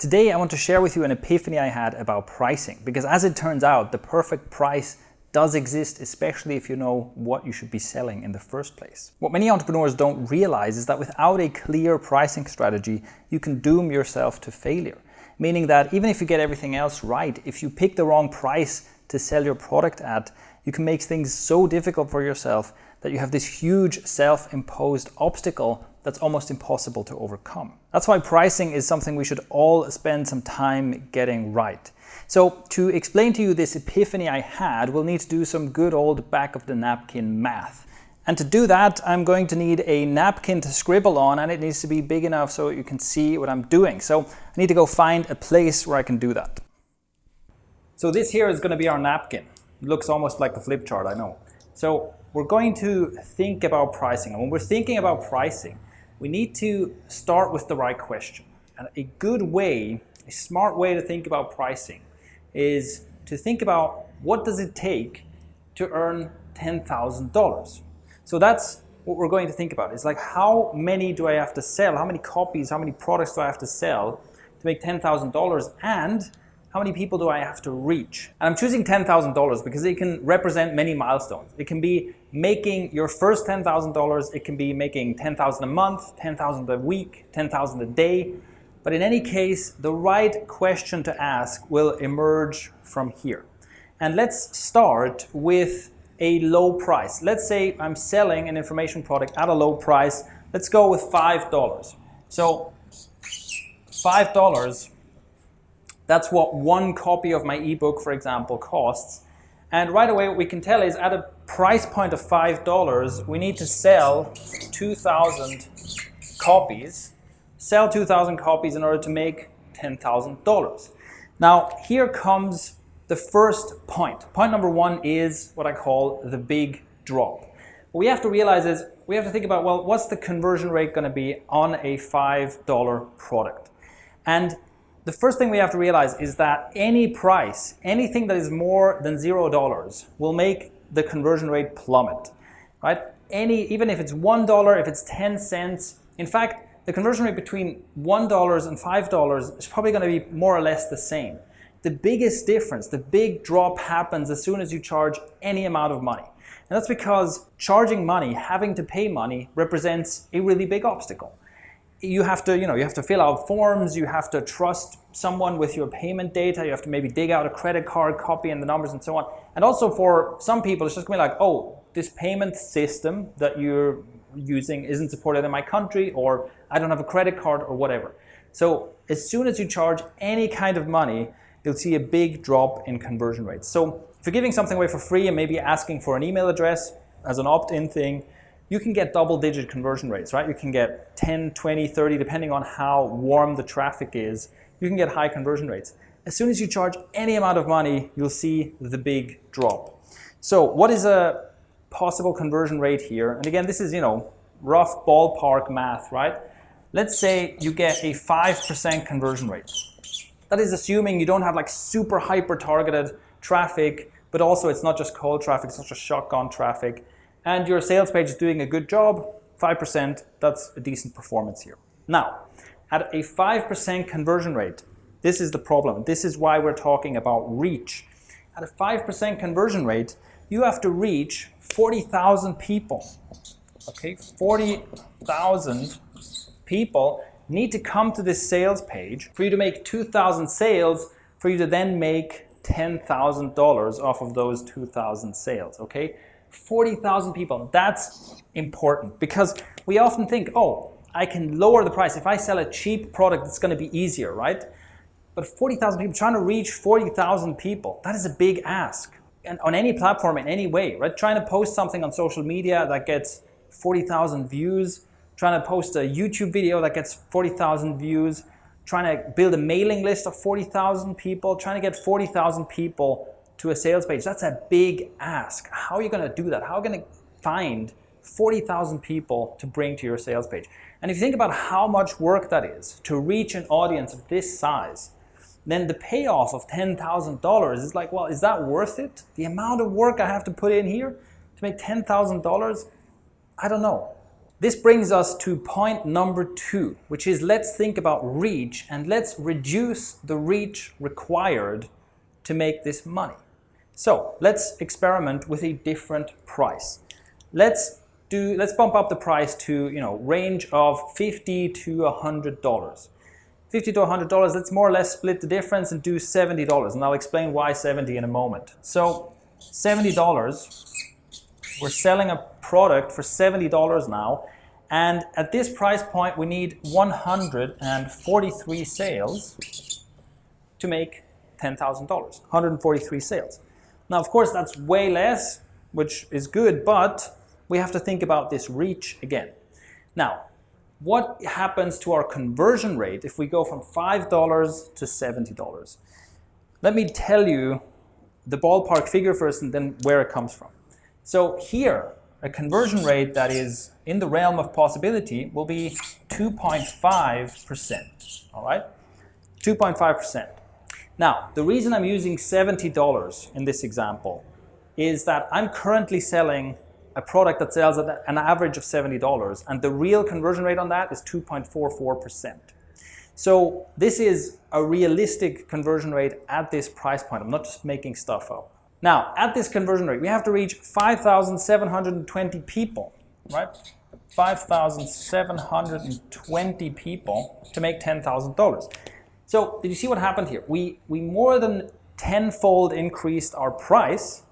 Today I want to share with you an epiphany I had about pricing, because as it turns out, the perfect price does exist, especially if you know what you should be selling in the first place. What many entrepreneurs don't realize is that without a clear pricing strategy, you can doom yourself to failure. Meaning that even if you get everything else right, if you pick the wrong price to sell your product at, you can make things so difficult for yourself that you have this huge self-imposed obstacle that's almost impossible to overcome. That's why pricing is something we should all spend some time getting right. So to explain to you this epiphany I had, we'll need to do some good old back of the napkin math. And to do that, I'm going to need a napkin to scribble on, and it needs to be big enough so you can see what I'm doing. So I need to go find a place where I can do that. So this here is going to be our napkin. It looks almost like a flip chart, I know. So we're going to think about pricing. And when we're thinking about pricing, we need to start with the right question. And a good way, a smart way to think about pricing is to think about what does it take to earn $10,000. So that's what we're going to think about. It's like, how many do I have to sell? How many copies, how many products do I have to sell to make $10,000? And how many people do I have to reach? And I'm choosing $10,000 because it can represent many milestones. It can be making your first $10,000. It can be making $10,000 a month, $10,000 a week, $10,000 a day. But in any case, the right question to ask will emerge from here. And let's start with a low price. Let's say I'm selling an information product at a low price. Let's go with $5. So $5, that's what one copy of my ebook, for example, costs. And right away what we can tell is at a price point of $5, we need to sell 2,000 copies. Sell 2,000 copies in order to make $10,000. Now here comes the first point. Point number one is what I call the big drop. What we have to realize is we have to think about, well, what's the conversion rate going to be on a $5 product? And the first thing we have to realize is that any price, anything that is more than $0 will make the conversion rate plummet, right? Even if it's $1, if it's 10 cents, in fact, the conversion rate between $1 and $5 is probably going to be more or less the same. The biggest difference, the big drop happens as soon as you charge any amount of money. And that's because charging money, having to pay money, represents a really big obstacle. You have to fill out forms, you have to trust someone with your payment data, you have to maybe dig out a credit card, copy in the numbers and so on. And also for some people, it's just going to be like, oh, this payment system that you're using isn't supported in my country, or I don't have a credit card, or whatever. So as soon as you charge any kind of money, you'll see a big drop in conversion rates. So if you're giving something away for free and maybe asking for an email address as an opt-in thing, you can get double-digit conversion rates, right? You can get 10, 20, 30, depending on how warm the traffic is. You can get high conversion rates. As soon as you charge any amount of money, you'll see the big drop. So what is a possible conversion rate here? And again, this is, rough ballpark math, right? Let's say you get a 5% conversion rate. That is assuming you don't have like super hyper targeted traffic, but also it's not just cold traffic, it's not just shotgun traffic. And your sales page is doing a good job, 5%, that's a decent performance here. Now, at a 5% conversion rate, this is the problem. This is why we're talking about reach. At a 5% conversion rate, you have to reach 40,000 people. Okay, 40,000 people need to come to this sales page for you to make 2,000 sales, for you to then make $10,000 off of those 2,000 sales, okay? 40,000 people, that's important because we often think, oh, I can lower the price. If I sell a cheap product, it's going to be easier, right? But 40,000 people, trying to reach 40,000 people, that is a big ask. And on any platform, in any way, right? Trying to post something on social media that gets 40,000 views, trying to post a YouTube video that gets 40,000 views, trying to build a mailing list of 40,000 people, trying to get 40,000 people to a sales page. That's a big ask. How are you going to do that? How are you going to find 40,000 people to bring to your sales page? And if you think about how much work that is to reach an audience of this size, then the payoff of $10,000 is like, well, is that worth it? The amount of work I have to put in here to make $10,000? I don't know. This brings us to point number 2, which is let's think about reach and let's reduce the reach required to make this money. So let's experiment with a different price. Let's bump up the price to, range of $50 to $100. $50 to $100, let's more or less split the difference and do $70. And I'll explain why 70 in a moment. So $70, we're selling a product for $70 now. And at this price point, we need 143 sales to make $10,000, 143 sales. Now, of course, that's way less, which is good, but we have to think about this reach again. Now, what happens to our conversion rate if we go from $5 to $70? Let me tell you the ballpark figure first and then where it comes from. So here, a conversion rate that is in the realm of possibility will be 2.5%, all right? 2.5%. Now, the reason I'm using $70 in this example is that I'm currently selling a product that sells at an average of $70, and the real conversion rate on that is 2.44%. So this is a realistic conversion rate at this price point. I'm not just making stuff up. Now, at this conversion rate, we have to reach 5,720 people, right? 5,720 people to make $10,000. So did you see what happened here? We more than tenfold increased our price,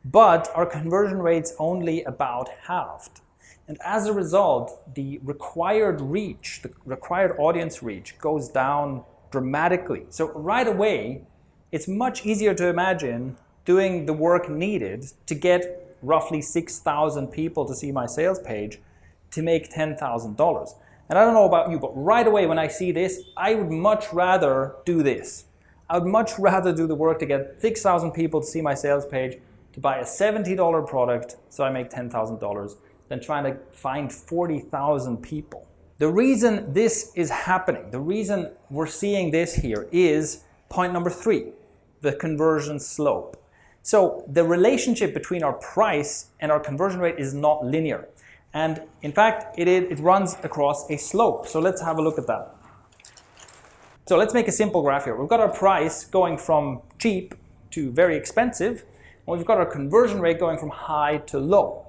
but our conversion rate's only about halved. And as a result, the required reach, the required audience reach goes down dramatically. So right away, it's much easier to imagine doing the work needed to get roughly 6,000 people to see my sales page to make $10,000. And I don't know about you, but right away when I see this, I would much rather do this. I would much rather do the work to get 6,000 people to see my sales page to buy a $70 product so I make $10,000 than trying to find 40,000 people. The reason this is happening, the reason we're seeing this here is point number 3, the conversion slope. So the relationship between our price and our conversion rate is not linear. And in fact, it runs across a slope. So let's have a look at that. So let's make a simple graph here. We've got our price going from cheap to very expensive, and we've got our conversion rate going from high to low.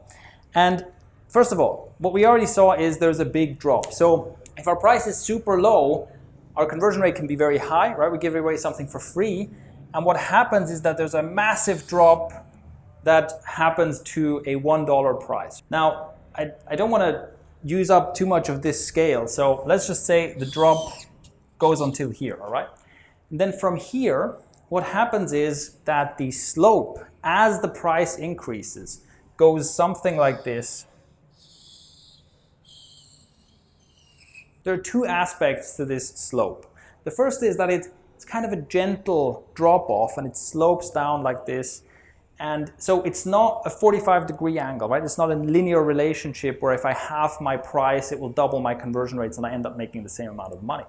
And first of all, what we already saw is there's a big drop. So if our price is super low, our conversion rate can be very high, right? We give away something for free. And what happens is that there's a massive drop that happens to a $1 price. Now, I don't want to use up too much of this scale. So let's just say the drop goes until here, all right? And then from here, what happens is that the slope, as the price increases, goes something like this. There are two aspects to this slope. The first is that it's kind of a gentle drop off and it slopes down like this. And so it's not a 45-degree angle, right? It's not a linear relationship where if I halve my price, it will double my conversion rates and I end up making the same amount of money.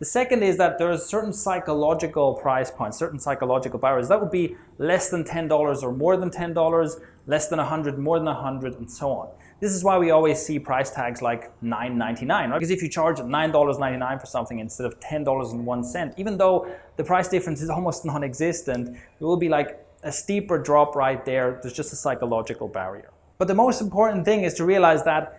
The second is that there are certain psychological price points, certain psychological barriers. That would be less than $10 or more than $10, less than 100, more than 100, and so on. This is why we always see price tags like $9.99, right? Because if you charge $9.99 for something instead of $10.01, even though the price difference is almost non-existent, it will be like a steeper drop right there. There's just a psychological barrier. But the most important thing is to realize that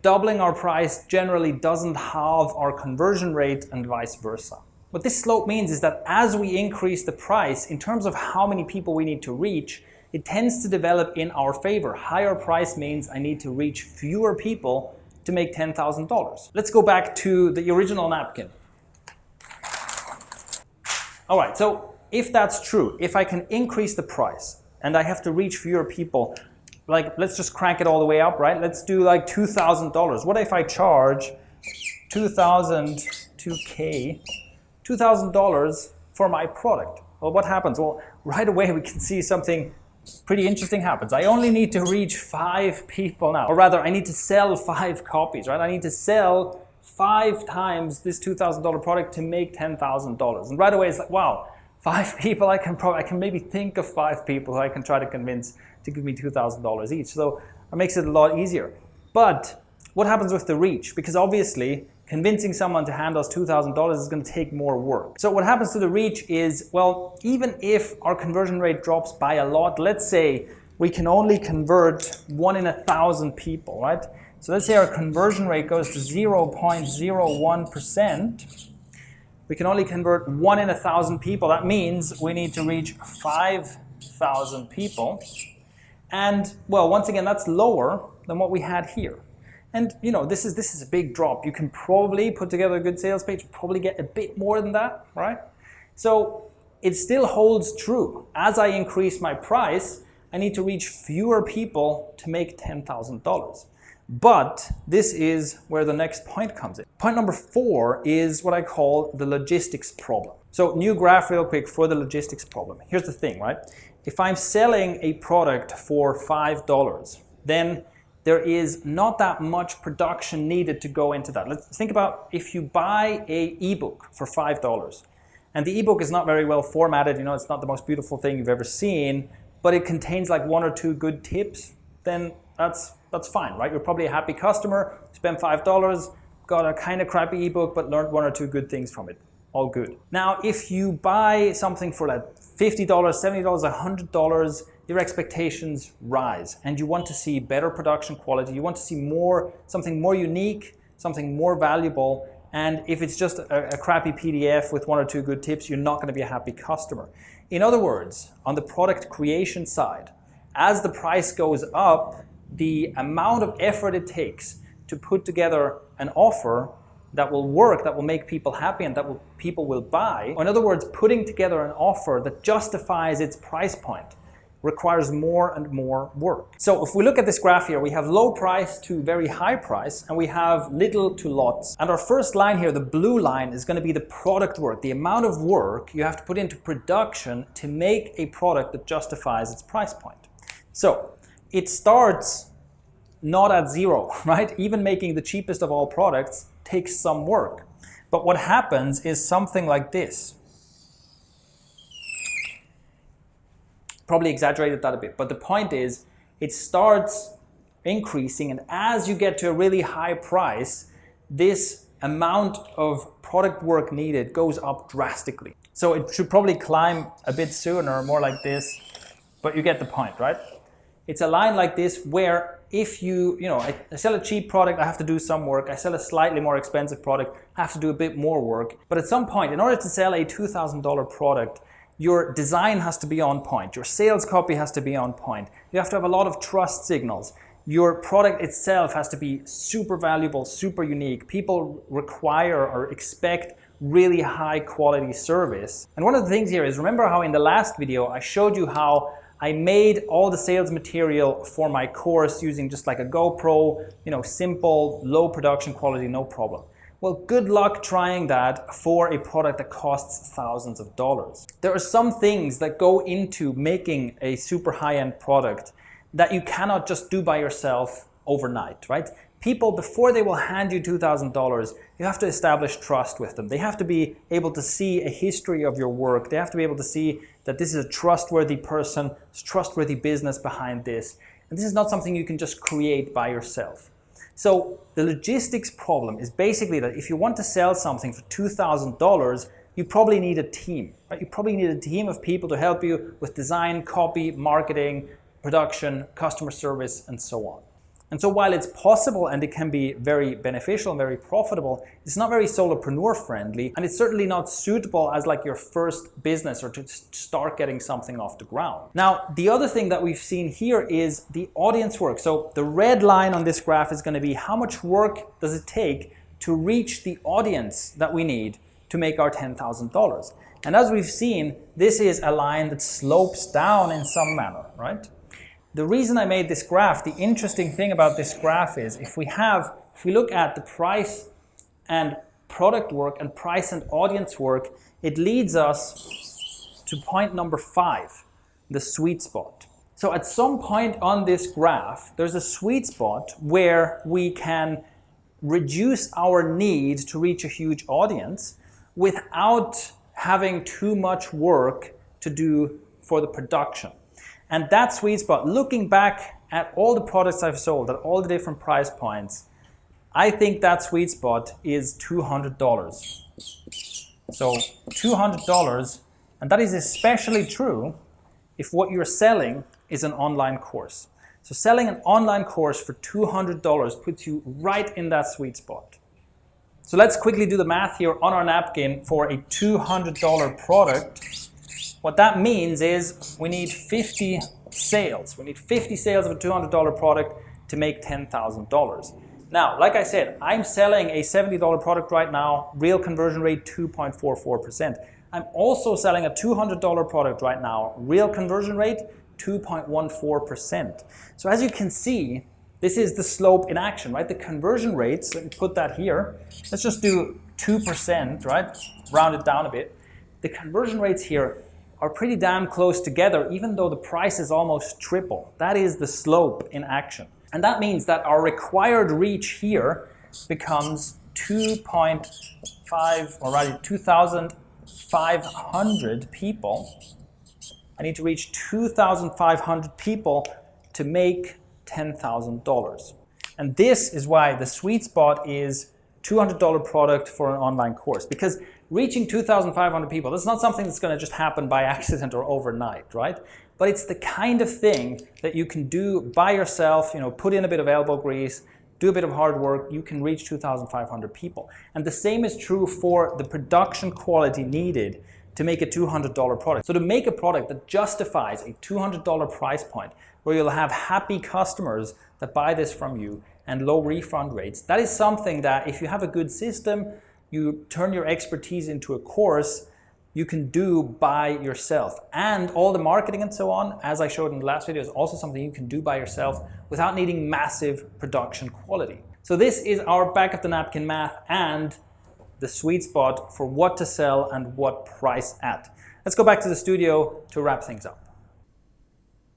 doubling our price generally doesn't halve our conversion rate and vice versa. What this slope means is that as we increase the price, in terms of how many people we need to reach, it tends to develop in our favor. Higher price means I need to reach fewer people to make $10,000. Let's go back to the original napkin. All right, so if that's true, if I can increase the price and I have to reach fewer people, like let's just crank it all the way up, right? Let's do like $2,000. What if I charge $2,000 for my product? Well, what happens? Well, right away we can see something pretty interesting happens. I only need to reach 5 people now, or rather I need to sell 5 copies, right? I need to sell 5 times this $2,000 product to make $10,000. And right away it's like, wow, 5 people, I can maybe think of 5 people who I can try to convince to give me $2,000 each. So it makes it a lot easier. But what happens with the reach? Because obviously, convincing someone to hand us $2,000 is going to take more work. So what happens to the reach is, well, even if our conversion rate drops by a lot, let's say we can only convert 1 in 1,000 people, right? So let's say our conversion rate goes to 0.01%. We can only convert 1 in 1,000 people. That means we need to reach 5,000 people. And, well, once again, that's lower than what we had here. And, you know, this is a big drop. You can probably put together a good sales page, probably get a bit more than that, right? So it still holds true. As I increase my price, I need to reach fewer people to make $10,000. But this is where the next point comes in. Point number 4 is what I call the logistics problem. So new graph real quick for the logistics problem. Here's the thing, right? If I'm selling a product for $5, then there is not that much production needed to go into that. Let's think about if you buy an ebook for $5 and the ebook is not very well formatted, you know, it's not the most beautiful thing you've ever seen, but it contains like 1 or 2 good tips, then that's fine, right? You're probably a happy customer, spent $5, got a kind of crappy ebook, but learned 1 or 2 good things from it. All good. Now, if you buy something for like $50, $70, $100, your expectations rise and you want to see better production quality. You want to see something more unique, something more valuable. And if it's just a crappy PDF with 1 or 2 good tips, you're not going to be a happy customer. In other words, on the product creation side, as the price goes up, the amount of effort it takes to put together an offer that will work, that will make people happy and that people will buy. In other words, putting together an offer that justifies its price point requires more and more work. So if we look at this graph here, we have low price to very high price and we have little to lots. And our first line here, the blue line, is going to be the product work, the amount of work you have to put into production to make a product that justifies its price point. So it starts not at zero, right? Even making the cheapest of all products takes some work. But what happens is something like this. Probably exaggerated that a bit, but the point is it starts increasing, and as you get to a really high price, this amount of product work needed goes up drastically. So it should probably climb a bit sooner, more like this, but you get the point, right? It's a line like this where if I sell a cheap product, I have to do some work. I sell a slightly more expensive product, I have to do a bit more work. But at some point, in order to sell a $2,000 product, your design has to be on point. Your sales copy has to be on point. You have to have a lot of trust signals. Your product itself has to be super valuable, super unique. People require or expect really high quality service. And one of the things here is, remember how in the last video I showed you how I made all the sales material for my course using just like a GoPro, simple, low production quality, no problem. Well, good luck trying that for a product that costs thousands of dollars. There are some things that go into making a super high-end product that you cannot just do by yourself overnight, right? People, before they will hand you $2,000, you have to establish trust with them. They have to be able to see a history of your work. They have to be able to see that this is a trustworthy person, it's a trustworthy business behind this. And this is not something you can just create by yourself. So the logistics problem is basically that if you want to sell something for $2,000, you probably need a team, right? You probably need a team of people to help you with design, copy, marketing, production, customer service, and so on. And so while it's possible and it can be very beneficial and very profitable, it's not very solopreneur friendly, and it's certainly not suitable as like your first business or to start getting something off the ground. Now, the other thing that we've seen here is the audience work. So the red line on this graph is going to be how much work does it take to reach the audience that we need to make our $10,000. And as we've seen, this is a line that slopes down in some manner, right? The reason I made this graph, the interesting thing about this graph is if we look at the price and product work and price and audience work, it leads us to point number 5, the sweet spot. So at some point on this graph, there's a sweet spot where we can reduce our need to reach a huge audience without having too much work to do for the production. And that sweet spot, looking back at all the products I've sold, at all the different price points, I think that sweet spot is $200. So $200, and that is especially true if what you're selling is an online course. So selling an online course for $200 puts you right in that sweet spot. So let's quickly do the math here on our napkin for a $200 product. What that means is we need 50 sales. We need 50 sales of a $200 product to make $10,000. Now, like I said, I'm selling a $70 product right now, real conversion rate 2.44%. I'm also selling a $200 product right now, real conversion rate 2.14%. So as you can see, this is the slope in action, right? The conversion rates, let me put that here. Let's just do 2%, right? Round it down a bit. The conversion rates here are pretty damn close together, even though the price is almost triple. That is the slope in action. And that means that our required reach here becomes 2,500 people. I need to reach 2,500 people to make $10,000. And this is why the sweet spot is $200 product for an online course, because reaching 2,500 people, that's not something that's going to just happen by accident or overnight, right? But it's the kind of thing that you can do by yourself, put in a bit of elbow grease, do a bit of hard work, you can reach 2,500 people. And the same is true for the production quality needed to make a $200 product. So to make a product that justifies a $200 price point, where you'll have happy customers that buy this from you and low refund rates, that is something that if you have a good system, you turn your expertise into a course, you can do by yourself. And all the marketing and so on, as I showed in the last video, is also something you can do by yourself without needing massive production quality. So this is our back of the napkin math and the sweet spot for what to sell and what price at. Let's go back to the studio to wrap things up.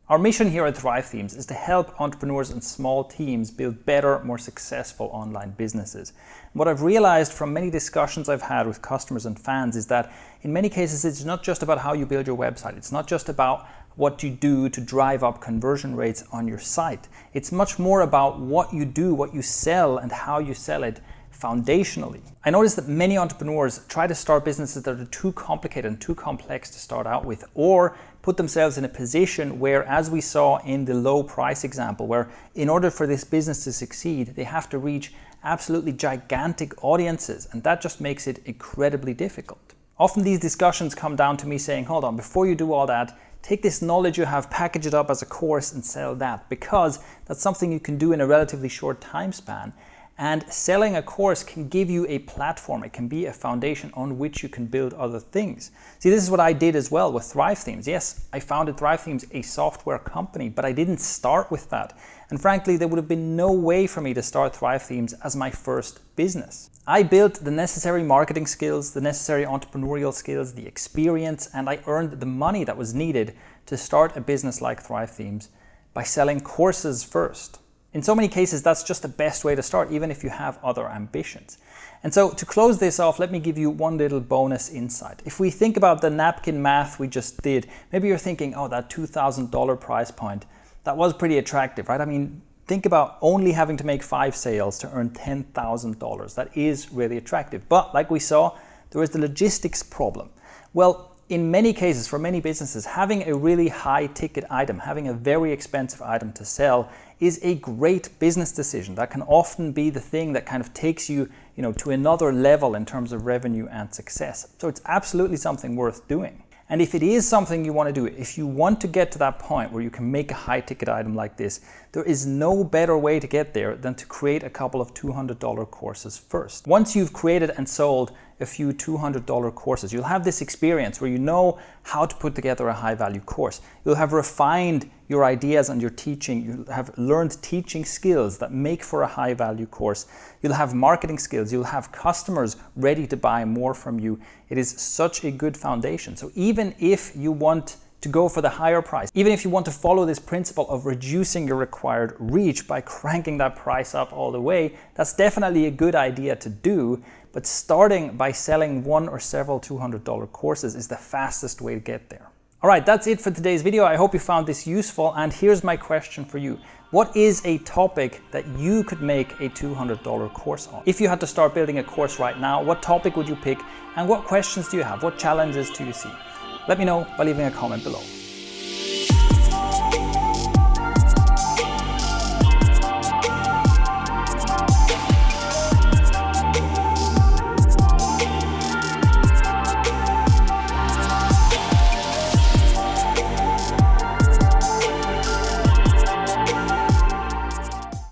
Our mission here at Thrive Themes is to help entrepreneurs and small teams build better, more successful online businesses. What I've realized from many discussions I've had with customers and fans is that in many cases it's not just about how you build your website. It's not just about what you do to drive up conversion rates on your site. It's much more about what you do, what you sell, and how you sell it foundationally. I notice that many entrepreneurs try to start businesses that are too complicated and too complex to start out with, or put themselves in a position where, as we saw in the low price example, where in order for this business to succeed, they have to reach absolutely gigantic audiences, and that just makes it incredibly difficult. Often these discussions come down to me saying, hold on, before you do all that, take this knowledge you have, package it up as a course and sell that, because that's something you can do in a relatively short time span. And selling a course can give you a platform. It can be a foundation on which you can build other things. See, this is what I did as well with Thrive Themes. Yes, I founded Thrive Themes, a software company, but I didn't start with that. And frankly, there would have been no way for me to start Thrive Themes as my first business. I built the necessary marketing skills, the necessary entrepreneurial skills, the experience, and I earned the money that was needed to start a business like Thrive Themes by selling courses first. In so many cases, that's just the best way to start, even if you have other ambitions. And so to close this off, let me give you one little bonus insight. If we think about the napkin math we just did, maybe you're thinking, oh, that $2,000 price point, that was pretty attractive, right? I mean, think about only having to make 5 sales to earn $10,000. That is really attractive. But like we saw, there is the logistics problem. Well, in many cases, for many businesses, having a really high ticket item, having a very expensive item to sell is a great business decision. That can often be the thing that kind of takes you, to another level in terms of revenue and success. So it's absolutely something worth doing. And if it is something you want to do, if you want to get to that point where you can make a high ticket item like this, there is no better way to get there than to create a couple of $200 courses first. Once you've created and sold a few $200 courses, you'll have this experience where you know how to put together a high value course. You'll have refined your ideas and your teaching. You'll have learned teaching skills that make for a high value course. You'll have marketing skills. You'll have customers ready to buy more from you. It is such a good foundation. So even if you want to go for the higher price, even if you want to follow this principle of reducing your required reach by cranking that price up all the way, that's definitely a good idea to do. But starting by selling one or several $200 courses is the fastest way to get there. All right, that's it for today's video. I hope you found this useful, and here's my question for you. What is a topic that you could make a $200 course on? If you had to start building a course right now, what topic would you pick, and what questions do you have? What challenges do you see? Let me know by leaving a comment below.